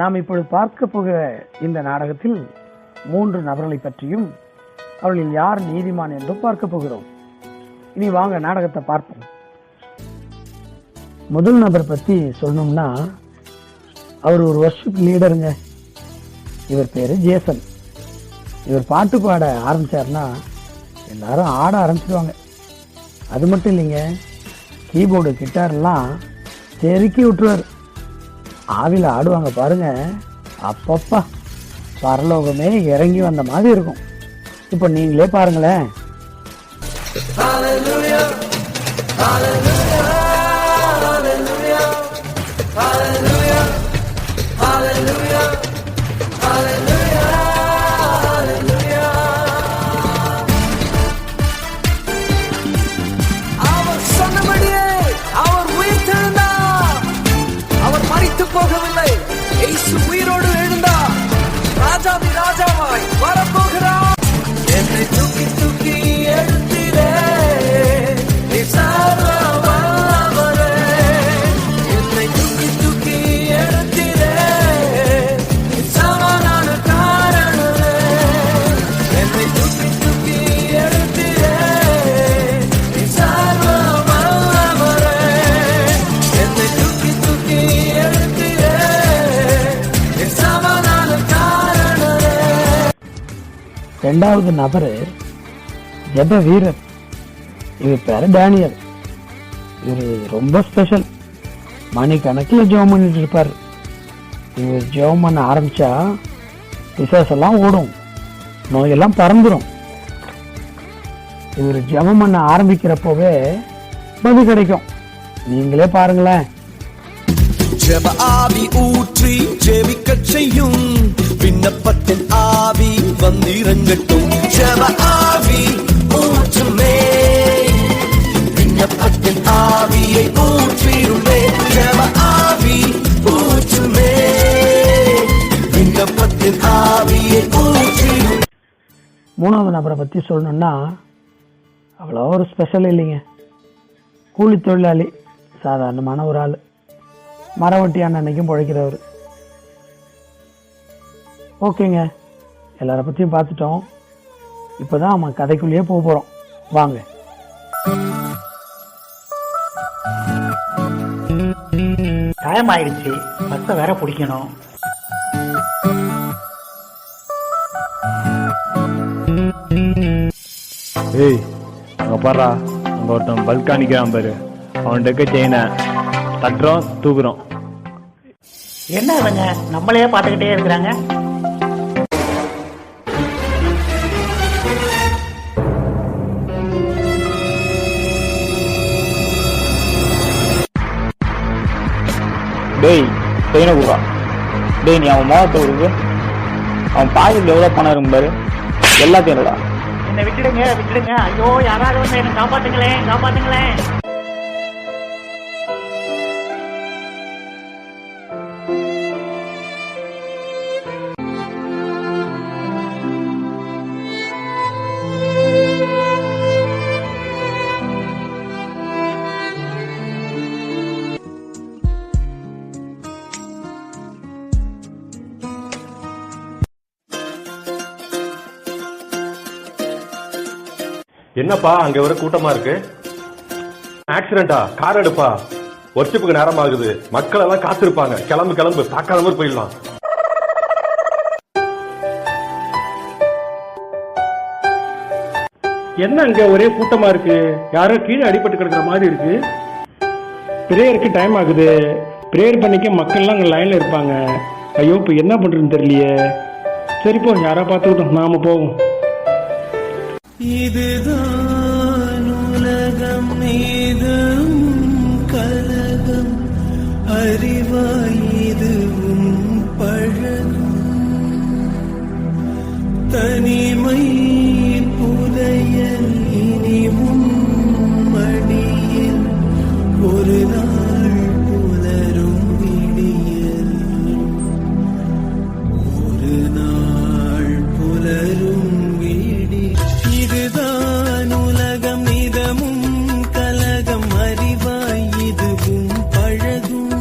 நாம் இப்பொழுது பார்க்க போகிற இந்த நாடகத்தில் 3 நபர்களை பற்றியும் அவர்களில் யார் நீதிமான் என்றும் பார்க்க போகிறோம். இனி வாங்க நாடகத்தை பார்ப்போம். முதல் நபர் பற்றி சொல்லணும்னா அவர் ஒரு வர்ஷிப் லீடருங்க. இவர் பேரு ஜேசன். இவர் பாட்டு பாட ஆரம்பிச்சாருன்னா எல்லாரும் ஆட ஆரம்பிச்சிடுவாங்க. அது மட்டும் இல்லைங்க, கீபோர்டு கிட்டாரெல்லாம் செருக்கி விட்டுருவார். ஆவில ஆடுவாங்க பாருங்க, அப்பப்பா பரலோகமே இறங்கி வந்த மாதிரி இருக்கும். இப்ப நீங்களே பாருங்களேன். போகவில்லை, உயிரோடு எழுந்தார். ராஜாதி ராஜாவாய் வரப்போகிறார். என்னை தூக்கி தூக்கி எழுத்திலே என்னை தூக்கி தூக்கி எழுத்திலே சமாதான காரணமே. என்னை தூக்கி தூக்கி எழுத்திலே என்னை தூக்கி தூக்கி இரண்டாவது நபரு ஜெப வீரர். இவர் பேரு டேனியல். இவர் ரொம்ப ஸ்பெஷல். மணிக்கணக்கில் ஜெபம் பண்ணிட்டு இருப்பார். இவர் ஜெபம் பண்ண ஆரம்பிச்சா பிசாசெல்லாம் ஓடும், நோயெல்லாம் பறந்துடும். இவர் ஜெபம் பண்ண ஆரம்பிக்கிறப்பவே பதில் கிடைக்கும். நீங்களே பாருங்களேன். ஜெப ஆவி ஊற்றி ஜெபிக்க செய்யும், விண்ணப்பத்தின் ஆவி வந்திறங்கட்டும். ஜெப ஆவி ஊற்றுமே, விண்ணப்பத்தின் ஆவியை ஊற்றிடுமே. ஜெப ஆவி ஊற்றுமே, விண்ணப்பத்தின் ஆவியை ஊற்றிடுமே. மூணாவது நபரை பத்தி சொல்லணும்னா அவ்வளோ ஒரு ஸ்பெஷல் இல்லைங்க. கூலி தொழிலாளி, சாதாரணமான ஒரு ஆள். மரவட்டியான அன்னைக்கும் பிழைக்கிறவர். ஓகேங்க, எல்லார பத்தியும் பார்த்துட்டோம். இப்பதான் நம்ம கதைக்குள்ளேயே போக போறோம். வாங்க. டைம் ஆயிடுச்சு, பஸ்ஸை வேற பிடிக்கணும். ஏய், அங்க பாரு, அங்க ஒருத்தன் பல்கா நிக்கிறான் பாரு. அவன்கிட்ட செயினை தட்டுறோம், தூக்குறோம். என்ன இவங்க நம்மளையே பார்த்துக்கிட்டே இருக்கிறாங்க? டேய், செயினை கூடா. டேய், நீ அவன் மோகத்தை கொடுக்கு. அவன் பாக்கெட்ல எவ்வளவு பணம் இருக்கும் பாரு, எல்லாத்தையும் இல்லடா. என்னை விட்டுடுங்க, விட்டுடுங்க. ஐயோ, யாராவது வந்து என்ன காப்பாத்துங்களேன், காப்பாத்துங்களேன். என்னப்பா அங்க வர கூட்டமா இருக்கு? ஆக்சிடென்டா? கார் எடுப்பா, ஒர்ஷிப்புக்கு நேரம் ஆகுது. மக்கள் எல்லாம் காத்திருப்பாங்க. கிளம்பு கிளம்பு, பார்க்காத மாதிரி போயிடலாம். என்ன அங்க ஒரே கூட்டமா இருக்கு? யாரோ கீழே அடிபட்டு கிடக்குற மாதிரி இருக்கு. பிரேயருக்கு டைம் ஆகுது. பிரேயர் பண்ணிக்க மக்கள்லாம் அங்க லைன்ல இருப்பாங்க. ஐயோ, இப்ப என்ன பண்றதுன்னு தெரியலையே. சரி போ, யாரா பார்த்துக்கிட்டோம், நாம போவோம். இதுதான் உலகம் மீதும் கலகம், அறிவாய் இதுவும் பழகும். தனிமை புதையல் இனிவும் மடியில் ஒரு நாள் புலரும் விடியல். ஒரு நாள் புலரும் விடியல். இதுதான் உலகம் இதமும் கலகம், அறிவாய் இதுவும் பழகும்.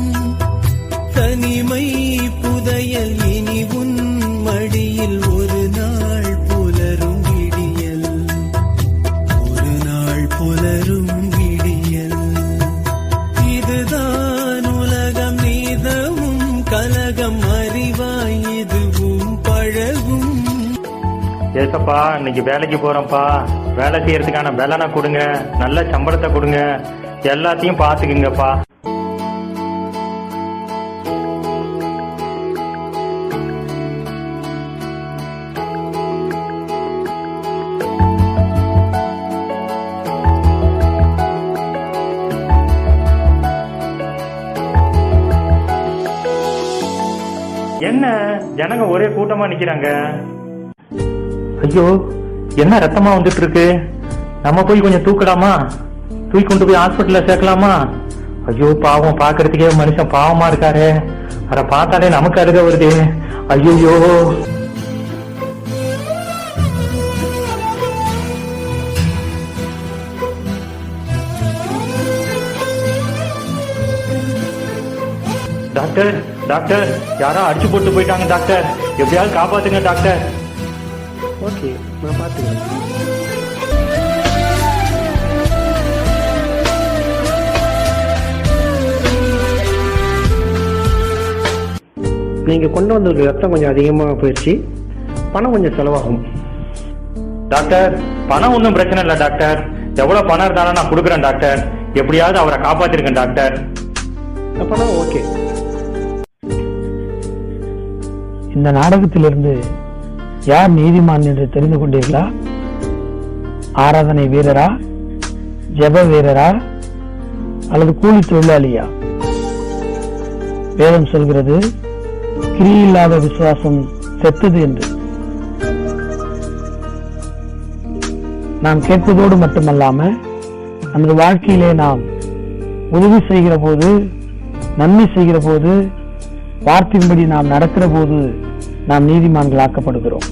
கலகம் அறிவாய் இதுவும் பழகும். ஏசப்பா இன்னைக்கு வேலைக்கு போறேன்ப்பா, வேலை செய்யறதுக்கான வேலைனா கொடுங்க, நல்ல சம்பளத்தை கொடுங்க, எல்லாத்தையும் பாத்துக்குங்கப்பா. என்ன ஜனங்க ஒரே கூட்டமா நிக்கிறாங்க? ஐயோ என்ன ரத்தமா வந்துட்டு இருக்கு, நம்ம போய் கொஞ்சம் தூக்கலாமா, தூக்கி கொண்டு போய் ஹாஸ்பிட்டல்ல சேர்க்கலாமா? ஐயோ பாவம், பாக்குறதுக்கே மனுஷன் பாவமா இருக்காரு, அத பார்த்தாலே நமக்கு அழுக வருது. ஐயோ டாக்டர், டாக்டர் யாரோ அடிச்சு போட்டு போயிட்டாங்க டாக்டர், எப்படியாவது காப்பாத்துங்க டாக்டர். ஓகே, நான் பார்த்துக்கிறேன். நீங்கள் கொண்டு வந்திருக்க ரத்தம் கொஞ்சம் அதிகமாக போயிடுச்சு, பணம் கொஞ்சம் செலவாகும். டாக்டர் பணம் ஒன்றும் பிரச்சனை இல்லை டாக்டர், எவ்வளவு பணம் இருந்தாலும் நான் கொடுக்குறேன் டாக்டர், எப்படியாவது அவரை காப்பாத்திருக்கேன் டாக்டர். அப்போனா ஓகே. இந்த நாடகத்திலிருந்து யார் நீதிமான் என்று தெரிந்து கொண்டீர்களா? ஆராதனை வீரரா, ஜெப வீரரா, அல்லது கூலி தொழிலாளியா? வேதம் சொல்கிறது கிரியில்லாத விசுவாசம் செத்தது என்று. நாம் கேட்பதோடு மட்டுமல்லாம நமது வாழ்க்கையிலே நாம் உதவி செய்கிற போது, நன்மை செய்கிற போது, வார்த்தையின்படி நாம் நடக்கிற போது நாம் நீதிமான்கள் ஆக்கப்படுகிறோம்.